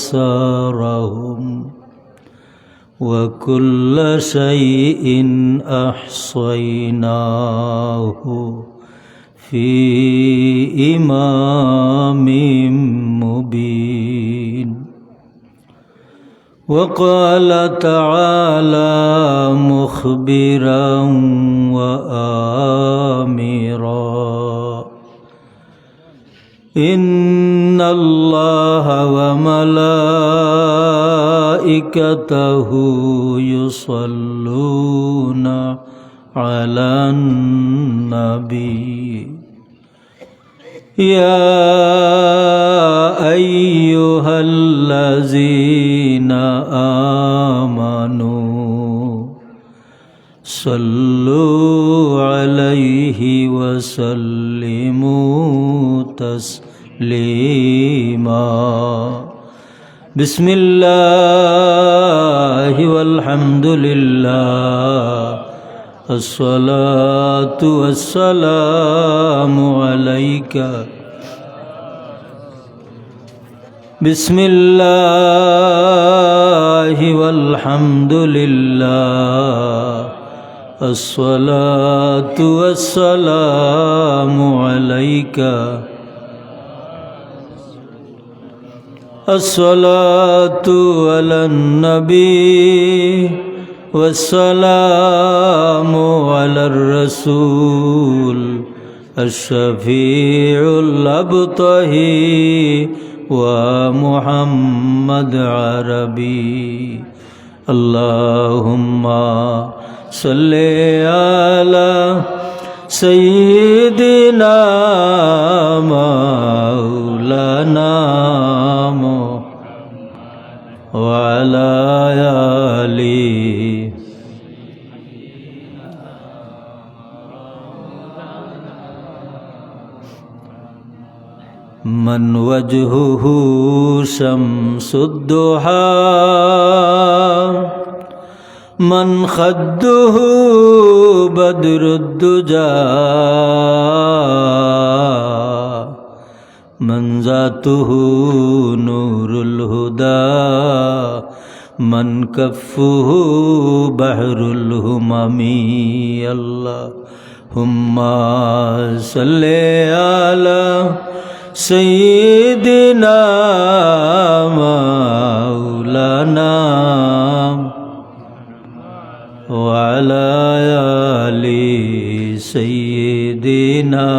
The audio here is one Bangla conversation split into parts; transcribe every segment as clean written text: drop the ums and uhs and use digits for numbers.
وآثارهم وكل شيء أحصيناه في إمام مبين. وقال تعالى مخبرا وآمرا: إن الله وملائكته يصلون على النبي يا أيها الذين آمنوا صلوا عليه وسلموا تسليما. بسم الله والحمد لله الصلاة والسلام عليك. بسم الله والحمد لله الصلاة والسلام عليك. الصلاة على النبي والسلام على الرسول الشفيع الأبطهي ومحمد عربي. اللهم صل على سيدنا مولانا وعلى آله من وجهه شمس الضحى من خده بدر الدجى من ذاته نور الهدى من كفه بحر الهمم. اللهم صل على سيدنا مولانا وعلى آل سيدنا.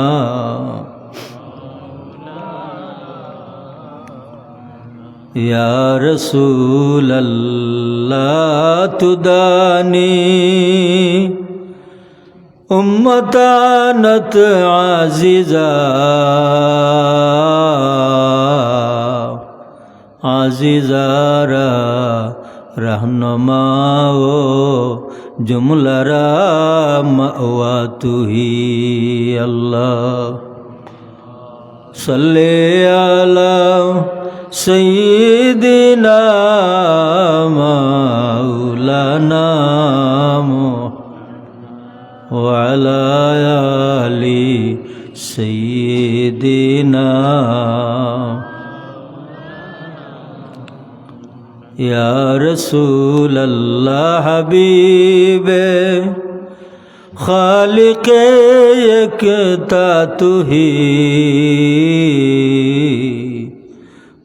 يا رسول الله تداني أمتانت عزیزا را رہنما جملہ را مأوا تو ہی. اللہ صلی علی سیدنا مولانا وعلى آل سيدنا. يا رسول الله حبيب خالق یکتا تو ہی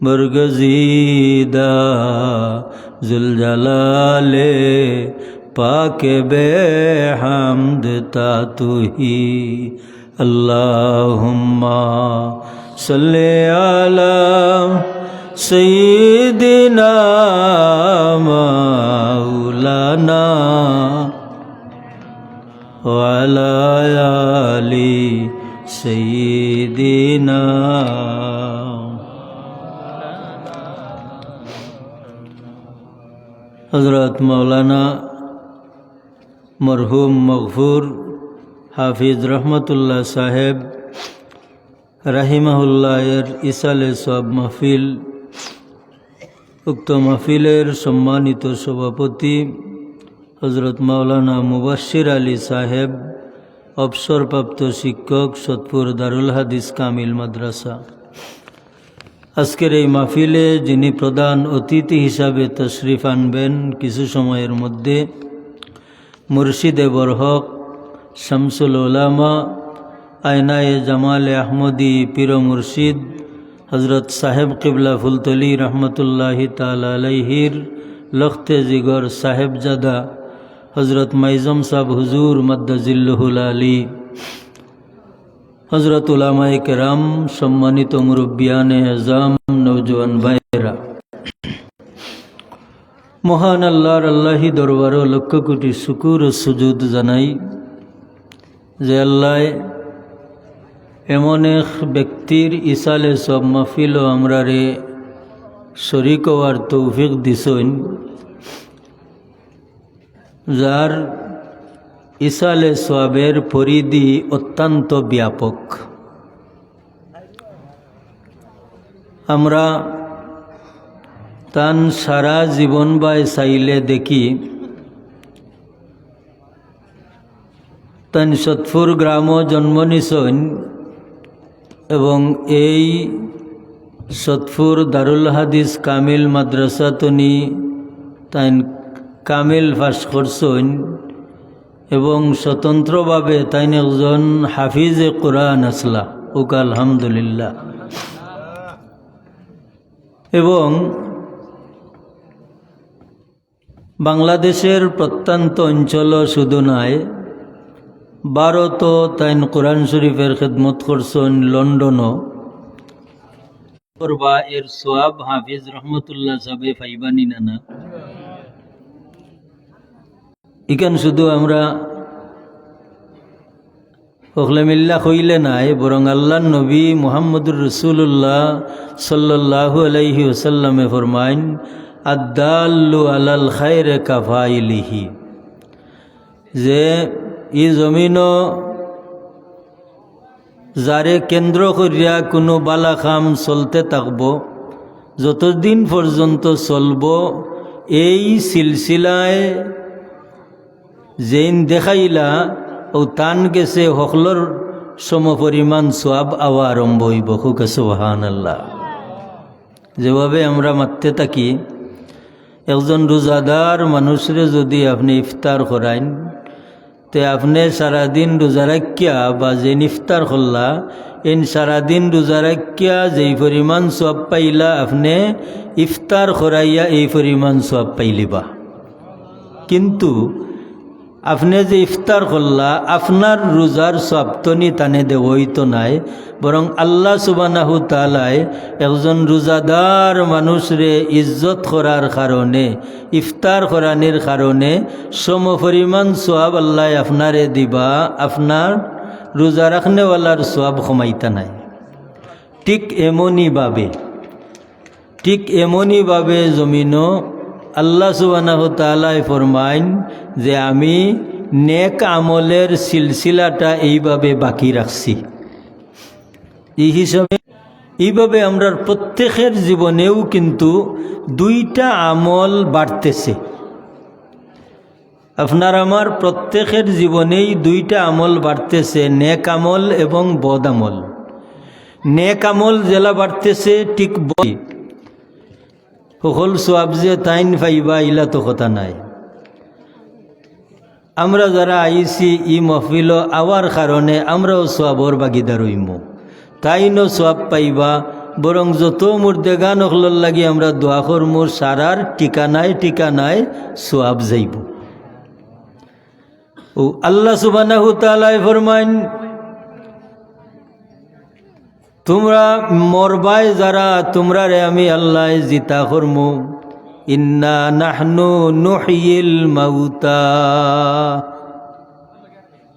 برگزیدہ ذوالجلال پاک بے حمد تا تو ہی. اللہم صلی علی سیدنا مولانا وعلی آل سیدنا. حضرت مولانا মরহুম মগফুর হাফিজ রহমতুল্লাহ সাহেব রাহিমাহুল্লাহ এর ইসালে সব মাহফিল, উক্ত মাহফিলের সম্মানিত সভাপতি হজরত মাওলানা মুবাশশির আলী সাহেব, অবসরপ্রাপ্ত শিক্ষক, সতপুর দারুল হাদিস কামিল মাদ্রাসা। আজকের এই মাহফিলে যিনি প্রধান অতিথি হিসাবে তশরিফ আনবেন কিছু সময়ের মধ্যে, মুর্শিদে বরহক শামসুল উলামা আয়নায়ে জামালে আহমদি পীর মুর্শিদ হজরত সাহেব কিবলা ফুলতলি রহমতুল্লাহি তাআলা আলাইহির লখতে জিগর সাহেবজাদা হজরত মাইজম সাহেব হুজুর মাদ্দাজিল্লুহুল আলী, হজরত উলামায়ে কেরাম, সম্মানিত মুরব্বিয়ানে আজম, নওজোয়ান ভাইয়েরা, মহান আল্লাহর আল্লাহি দরবার লক্ষ কোটি শুকুর ও সুজুদ জানাই যে আল্লাহ এমন এক ব্যক্তির ইসালে সব মাহফিল ও আমরারে শরীক হওয়ার তৌফিক দিছেন, যার ইসালে সওয়াবের পরিধি অত্যন্ত ব্যাপক। আমরা তান সারা জীবন বাই চাইলে দেখি তান সতপুর গ্রামও জন্ম নিছেন এবং এই সতপুর দারুল হাদিস কামিল মাদ্রাসা তনি তাইন কামিল পাশ করছেন এবং স্বতন্ত্রভাবে তাইন একজন হাফিজে কোরআন আসলা ওক আলহামদুলিল্লাহ। এবং বাংলাদেশের প্রত্যন্ত অঞ্চল শুধু নয়, ভারতও তাইন কোরআন শরীফের খেদমত করছেন, লন্ডনও করবা এর সোয়াব হাফিজ রহমতুল্লাহ সাহেব ফাইবানি নানা। ইখান শুধু আমরা ওখলে মিল্লা হইলে নাই, বরং আল্লাহর নবী মুহাম্মদুর রাসূলুল্লাহ সাল্লাল্লাহু আলাইহি ওয়াসাল্লামে ফরমাইন, আদ-দাল্লু আলাল খায়রে কাফাইলিহি, যে এই জমিনও যারে কেন্দ্র করিয়া কোনো বালা কাম চলতে থাকব, যতদিন পর্যন্ত চলব এই সিলসিলায় যেইন দেখাইলা ও তান গেছে হকলর সমপরিমাণ সোয়াব আওয়া আরম্ভ হইব। খুকে সুবহানাল্লাহ। যেভাবে আমরা মারতে থাকি, একজন রোজাদার মানুষরে যদি আপনি ইফতার করাইন, তে আপনি সারাদিন রোজা রাখিয়া বা যে ইফতার করলা, এন সারাদিন রোজা রাখিয়া যেই পরিমাণ সোয়াব পাইলা, আপনি ইফতার করাইয়া এই পরিমাণ সোয়াব পাইলিবা। কিন্তু আপনি যে ইফতার করলা, আপনার রোজার সপ্তনি তানে দেবই তো নাই, বরং আল্লাহ সুবহানাহু তাআলাই একজন রোজাদার মানুষরে ইজ্জত করার কারণে, ইফতার করানির কারণে সমপরিমাণ সোয়াব আল্লাহ আপনারে দিবা, আপনার রোজা রাখনেওয়ালার সোয়াব কমাইতা নাই। ঠিক এমনইভাবে জমিনও আল্লাহ সুবহানাহু তাআলা ফরমাইন যে আমি নেক আমলের সিলসিলাটা এইভাবে বাকি রাখছি। এই হিসাবে এইভাবে আমরা প্রত্যেকের জীবনেও কিন্তু দুইটা আমল বাড়তেছে। আপনার আমার প্রত্যেকের জীবনেই দুইটা আমল বাড়তেছে, নেক আমল এবং বদ আমল। নেক আমল জেলা বাড়তেছে, ঠিক সকল সোয়াব যে তাইন পাইবা ইলা তো কথা নাই। আমরা যারা আইছি ই মহফিল আওয়ার কারণে আমরাও সোয়াবর ভাগিদার হইম, তাইনও সোয়াব পাইবা। বরং যত মোর দেগান অখলর লাগি আমরা দোয়া করমু, সারার ঠিকানায় সোয়াব যাইব। ও আল্লাহ সুবহানাহু তাআলা ফরমাইন, তোমরা মরবাই যারা, তোমরা রে আমি আল্লাহ জিতা করমু। ইন্না নাহনু নুহয়িল মাউতা,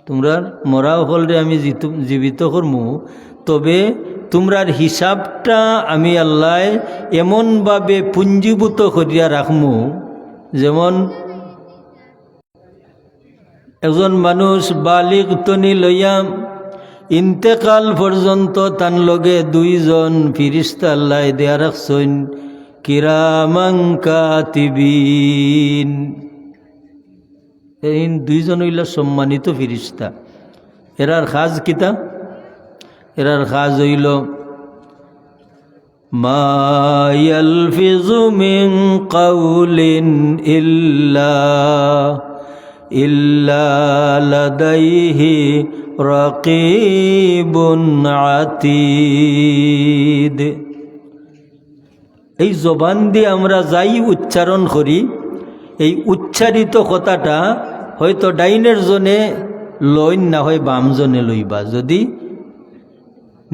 তোমরা মরা হল রে আমি জীবিত করমু, তবে তোমরার হিসাবটা আমি আল্লাহ এমনভাবে পুঞ্জীভূত করিয়া রাখমু, যেমন একজন মানুষ বালিগ তনি লইয়া ইন্তেকাল পর্যন্ত তান লগে দুইজন ফিরিস্তা আল্লাহ দেয়া রাখছেন, কিরামান কাতিবিন। এই দুইজন হইলা সম্মানিত ফিরিস্তা। এরার কাজ কিতা? এরার কাজ হইল মা ইয়ালফিযু মিন কাউলিন ইল্লা লাদাইহি রাকিবুন আতীদ। এই জবান দিয়ে আমরা যাই উচ্চারণ করি, এই উচ্চারিত কথাটা হয়তো ডাইনের জনে লইন না হয় বাম জনে লইবা। যদি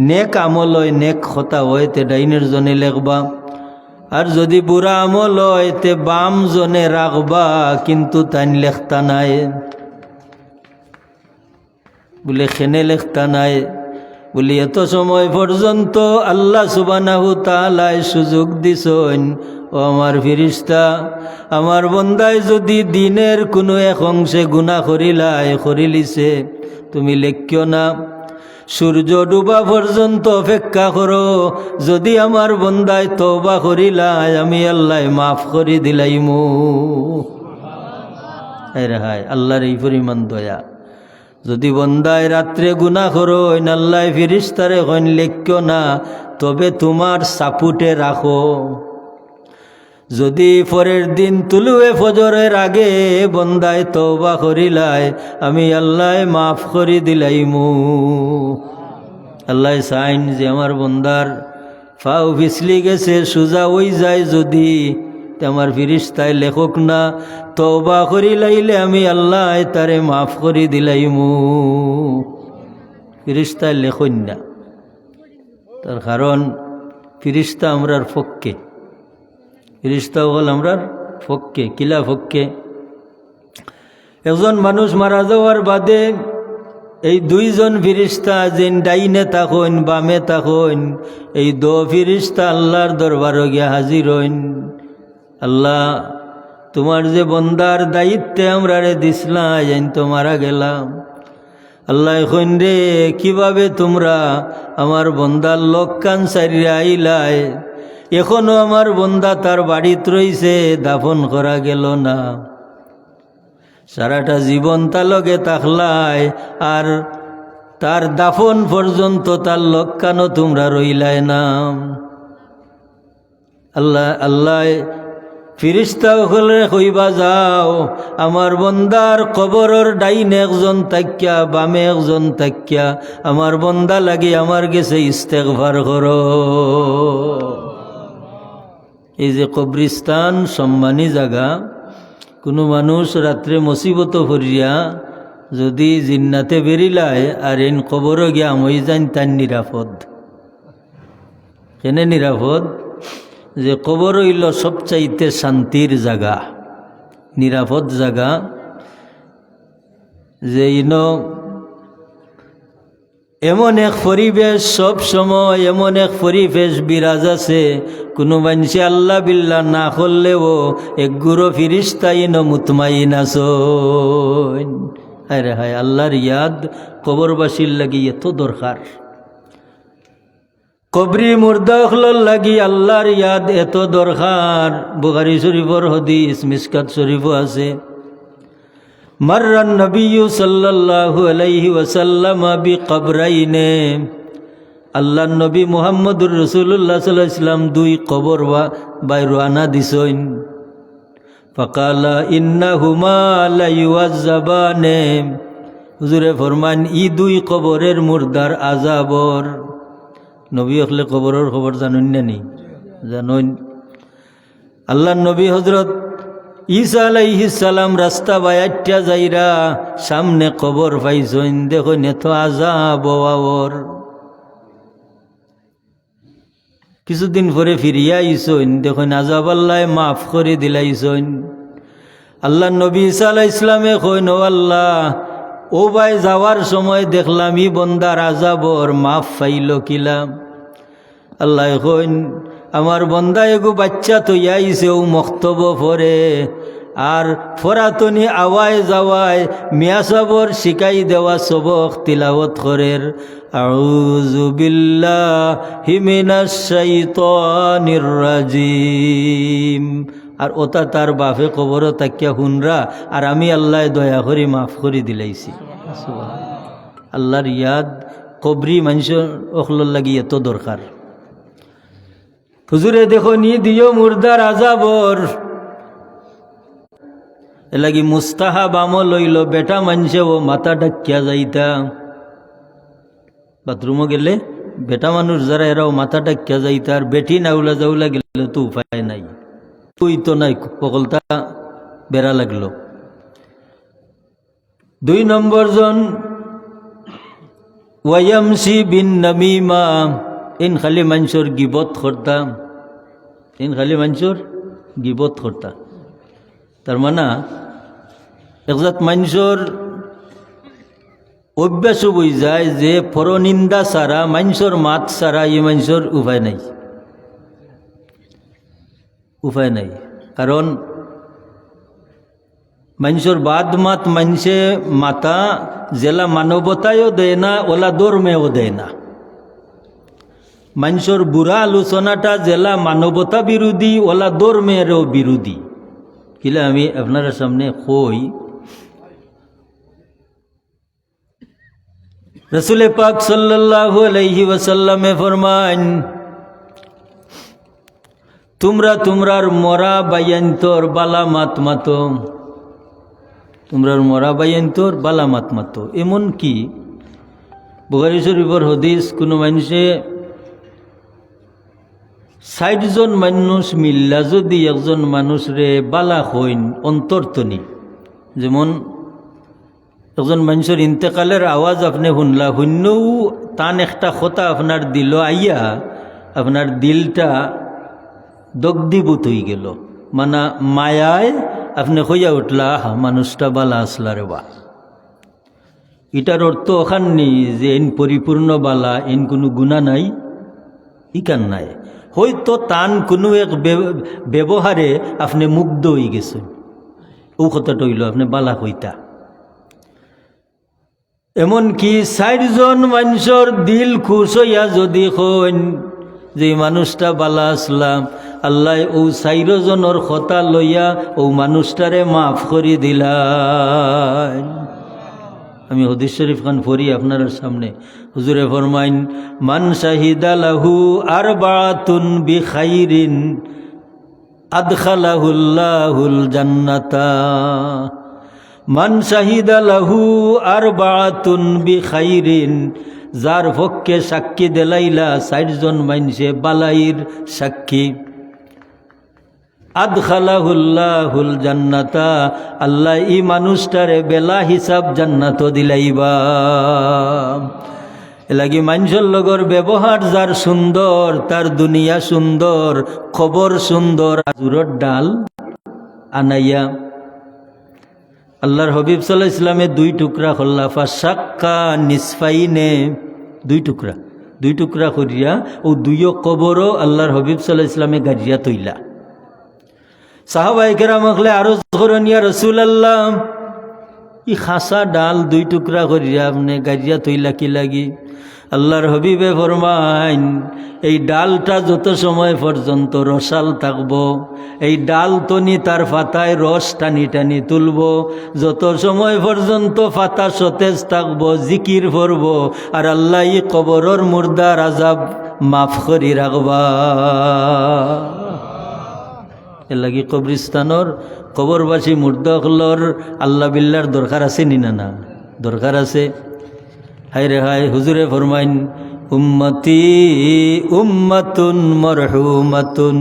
নেক আমল হয়, নেক কথা হয়, তে ডাইনের জনে লেখবা। আর যদি বুড়া আমল হয় তে বাম জনে রাখবা, কিন্তু তাই লেখতা নাই। বলে খেনে লেখতা নাই বলি এত সময় পর্যন্ত আল্লাহ সুবহানাহু তাআলা সুযোগ দিছেন, ও আমার ফেরেশতা, আমার বন্দায় যদি দিনের কোনো এক অংশে গুনাহ করিলিছে, তুমি লেখিও না। সূর্য ডুবা পর্যন্ত অপেক্ষা করো, যদি আমার বন্দায় তওবা করিলাই, আমি আল্লাহ মাফ করে দিলাইমু। হায় আল্লাহর এই পরিমাণ দয়া। যদি বন্দায় রাত্রে গুনাহ করো, আল্লাহ ফেরেশতারে কইন লেখিও না, তবে তোমার সাপুটে রাখো। যদি পরের দিন তুলুয়ে ফজরের আগে বন্দায় তওবা করিলাই, আমি আল্লাহ মাফ করে দিলাইমু। আল্লাহ চাইন যে আমার বন্দার ফাও পিছলি গেছে, সোজা ওই যায় যদি, আমার ফেরেশতায় লেখক না, তওবা করিলাইলে আমি আল্লাহ তারে মাফ করে দিলাইমু। ফেরেশতায় লেখন না, তার কারণ ফেরেশতা আমরার পক্ষে। ফেরেশতা হল আমরার পক্ষে। কিলা পক্ষে? একজন মানুষ মারা যাওয়ার বাদে এই দুইজন ফেরেশতা যেন ডাইনে থাকুন বামে থাকুন, এই দো ফেরেশতা আল্লাহর দরবারে গিয়া হাজির হইন। আল্লাহ, তোমার যে বন্দার দায়িত্বে আমরা রে দিসলা, যেন তো মারা গেলাম। আল্লাহ কইন রে, কিভাবে তোমরা আমার বন্দার লোক কান সারিয়া আইলাই, এখনো আমার বন্দা তার বাড়িতে রইছে, দাফন করা গেল না। সারাটা জীবন তার লগে থাকলাই, আর তার দাফন পর্যন্ত তার লোক কানও তোমরা রইলাই না। আল্লাহ ফেরেশতা হলে কইবা যাও, আমার বন্দার কবরের ডাইনে একজন তাকিয়া বামে একজন তাকিয়া আমার বন্দা লাগি আমার গেছে ইস্তেগফার করো। এই যে কবরিস্তান সম্মানী জায়গা, কোনো মানুষ রাত্রে মুসিবত ভরিয়া যদি জিন্নাতে বেরিলায় আর এন কবরও গিয়া মই যান, তার নিরাপদ। কেনে নিরাপদ? যে কবর হইল সবচাইতে শান্তির জায়গা, নিরাপদ জায়গা। যে এমন এক পরিবেশ, সব সময় এমন এক পরিবেশ বিরাজ আছে, কোনো মানুষে আল্লাহ বিল্লাহ না করলেও এক গুরু ফেরেশতা মুতমাইন আছেন। আরে হায়, আল্লাহর ইয়াদ কবরবাসীর লাগি এত দরকার। কবরি মুর্দাখলর লাগি আল্লাহর ইয়াদ এত দরকার। বুখারী শরীফর হাদিস, মিশকাত শরীফও আছে। মাররান নবিয়্যু সাল্লাল্লাহু আলাইহি ওয়াসাল্লাম বিকবরাইনে, আল্লাহর নবী মুহাম্মদুর রাসূলুল্লাহ সাল্লাল্লাহু আলাইহি ওয়াসাল্লাম দুই কবর বাই রওনা দিছেন। ফাকালা ইন্নাহুমা লা ইউযাবানে, হুজুরে ফরমান ই দুই কবরের মুর্দার আযাবর। নবী হলে কবরের খবর জানুন না নি? জানুন। আল্লাহর নবী হযরত ঈসা আলাইহিস সালাম রাস্তা বায়াট্টা যাইরা সামনে কবর পাইছেন, দেখো এত আযাব ওর। কিছুদিন পরে ফিরিয়া আইছেন, দেখুন আযাব আল্লাহ মাফ করে দিলাইছেন। আল্লাহর নবী ঈসা আলাইহিস সালামে কইন, ও আল্লাহ, ও ভাই যাওয়ার সময় দেখলাম ই বন্দার আযাবর মাফ পাইল কিলাম। আল্লাহ কইন, আমার বন্দা এগো বাচ্চা তো আইছে, ও মক্তব পড়ে, আর ফরাতনি আওয়ায় যাওয়ায় মিয়া সাবর শিকাই দেওয়া সবক তিলাওয়াত করের। আউযু বিল্লাহি মিনাশ শাইতানির রাজিম। আর ওটা তার বাপে কবর তাকিয়া হুনরা, আর আমি আল্লাহ দয়া করি মাফ করে দিলাইছি। আল্লাহর ইয়াদ কবরি মানুষের অখলর লাগি এত দরকার। হুজুরে দেখো নি দিও মুর্দার আজাবর এলাগি মুস্তাহাব আমল লইল বেটা মানছে ও মাথা ডাকিয়া যাইতা বাথরুমও গেলে বেটা মানুষ যারা এরাও মাথা ডাকিয়া যাইতা আর বেটি নাউলা যাউলা গেলে তো উপায় নাই তুই তো নাই পকলতা বেড়া লাগলো। 2 নম্বর জন ওয়ায়ামসি বিন নামিমা ইন খালি মানুষের গিবত করতাম ইন খালি মানুষের গিবত করতা তার মানে একজাত মানুষের অভ্যাস বই যায় যে পরনিন্দা ছাড়া মানুষের মাত ছাড়া এই মানুষের উপায় নাই কারণ মানুষের বাদ মাত মানুষে মাতা জেলা মানবতায়ও দেয় না ওলা ধর্মেও দেয় না মানুষের বুড়া আলোচনাটা জেলা মানবতা বিরোধী ওলা ধর্মেরও বিরোধী কিলা আমি আপনার সামনে কই রসুল পাক সাল্লাল্লাহু আলাইহি ওয়াসাল্লামে ফরমান তোমরা তোমরার মরা বাইয়ন্তর বালা মাত মাতো তোমরার মরা বাইয়ন্তর বালা মাত মাতো এমন কি বুখারী শরীফের হাদিস কোনো মানুষে 60 জন মানুষ মিল্লা যদি একজন মানুষরে বালা হইন অন্তর্তনি যেমন একজন মানুষের ইন্তেকালের আওয়াজ আপনি শুনলা শুনলেও টান একটা কথা আপনার দিল আইয়া আপনার দিলটা দগ্ধীভূত হয়ে গেল মানে মায়ায় আপনি হইয়া উঠলা মানুষটা বালা আসলা রে বা এটার অর্থ ওখাননি যে এন পরিপূর্ণ বালা এন কোনো গুণা নাই ইকান নাই হয়তো টান কোনো এক ব্যবহারে আপনি মুগ্ধ হয়ে গেছেন ও কথাটা হইল আপনি বালা হইতা এমনকি 60 জন মানুষের দিল খুশ হইয়া যদি হইন যে মানুষটা বালা আসলাম আল্লাহ ও 4 জনের কথা লইয়া ও মানুষটারে মাফ করে দিলাম। আমি হাদিস শরীফ খান পড়ি আপনার সামনে হুজুরে ফরমাইন মান শাহিদা লাহু আরবাতুন বিখাইরিন আদখালাহুল্লাহুল জান্নাতা মান শাহিদা লাহু আরবাতুন বিখাইরিন যার পক্ষে সাক্ষী দেলাইলা 60 জন মানুষে বালাইর সাক্ষী আদখালাহুল্লাহুল জান্নাতা আল্লাহ ই মানুষটারে বেলা হিসাব জান্নাত দিলাইবা। এলাকি মানুষের লগর ব্যবহার যার সুন্দর তার দুনিয়া সুন্দর খবর সুন্দর আজুরর ডাল আনাইয়া আল্লাহর হবিব সাল্লাল্লাহু আলাইহি ইসলামে 2 টুকরা হল্লা ফাশাক্কা নিসফাইনে 2 টুকরা করিয়া ও 2 কবরও আল্লাহর হবিব সাল্লাল্লাহু আলাইহি ইসলামে গাড়িয়া তৈলা সাহাবায়ে কেরাম হলে আরো করেন ইয়া রাসূলুল্লাহ ই খাসা ডাল 2 টুকরা করিয়া আপনি গাড়িয়া তৈলা কি লাগি আল্লাহর হবিবে ফরমাইন এই ডালটা যত সময় পর্যন্ত রসাল থাকব এই ডাল তনি তার পাতায় রস টানি টানি তুলব যত সময় পর্যন্ত পাতা সতেজ থাকব জিকির করব আর আল্লাহ ই কবরের মুর্দার আযাব মাফ করি রাখবা। এর লাগি কবরস্থানের কবরবাসী মুর্দাগুলোর আল্লাহ বিল্লার দরকার আছে নি না দরকার আছে। হায় রে হায় হুজুরে ফরমাইন উম্মতি উম্মাতুন মারহুমাতুন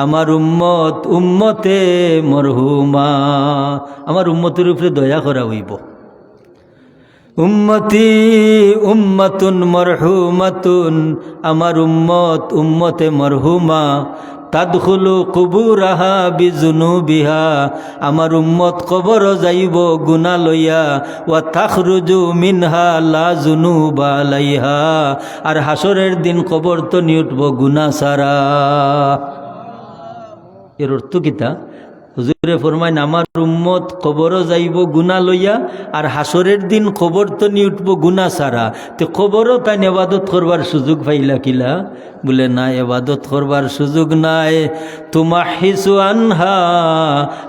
আমার উম্মত উম্মতে মরহুমা আমার উম্মতের উপরে দয়া করা হইব। উম্মতি উম্মাতুন মারহুমাতুন আমার উম্মত উম্মতে মরহুমা তাদখুলু কুবুরাহা বিজুনুবিহা আমার উম্মত কবর যাইব গুনাহ লইয়া ওয়া তাখরুজু মিনহা লা জুনুবা আলাইহা আর হাসরের দিন কবর তো নিউঠব গুনাহ সারা। এর অর্থ কিতা হুজুরে ফরমাইন আমার উম্মত কবর যাইব গুনাহ লইয়া আর হাসরের দিন কবর তো নিউঠব গুনাহ সারা। তো কবরও তাই ইবাদত করবার সুযোগ পাইলা কিলা বলে না, ইবাদত করবার সুযোগ নাই। তুমাহিসু আনহা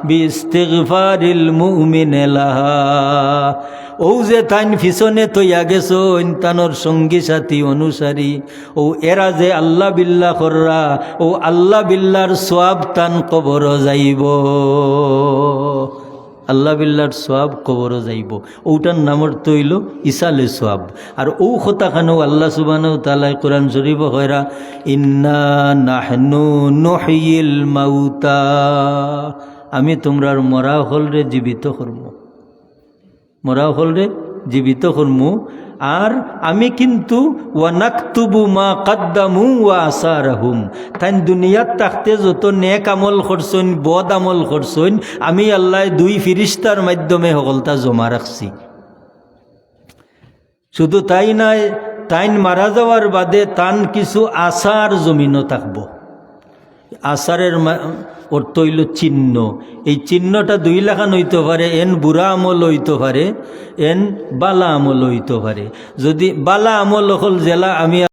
বিইস্তিগফারিল মুমিন লাহা। ও যে তাইন পিছনে তৈয়া গেছো তানোর সঙ্গী সাথী অনুসারী, ও এরা যে আল্লাহ বিল্লাহ কররা, ও আল্লাহ বিল্লাহর সোয়াব তান কবর যাইব, আল্লাহ বিল্লাহর সোয়াব কবর যাইব। ওটার নামর তৈল ইসালে সোয়াব। আর ও কথাখানো আল্লাহ সুবহানাহু ওয়া তাআলা কোরআন শরীফ কইরা, ইন্না নাহনু নুহয়িল মাউতা, আমি তোমরার মরা হলরে জীবিত করব, মরা হলরে জীবিত করমু। আর আমি কিন্তু ওয়ানাকতুবু মা কদ্দামু ওয়া আসারহুম, তাই দুনিয়াত থাকতে যত নেক আমল করছইন বদ আমল করছইন, আমি আল্লাহ 2 ফিরিস্তার মাধ্যমে সকলটা জমা রাখছি। শুধু তাই নাই, তাইন মারা যাওয়ার বাদে তান কিছু আসার জমিনও থাকব। আসারের অর্থ হইল চিহ্ন। এই চিহ্নটা 2 লাখান হইতে পারে, এন বুড়া আমল হইতে পারে, এন বালা আমল হইতে পারে। যদি বালা আমল হল জেলা আমি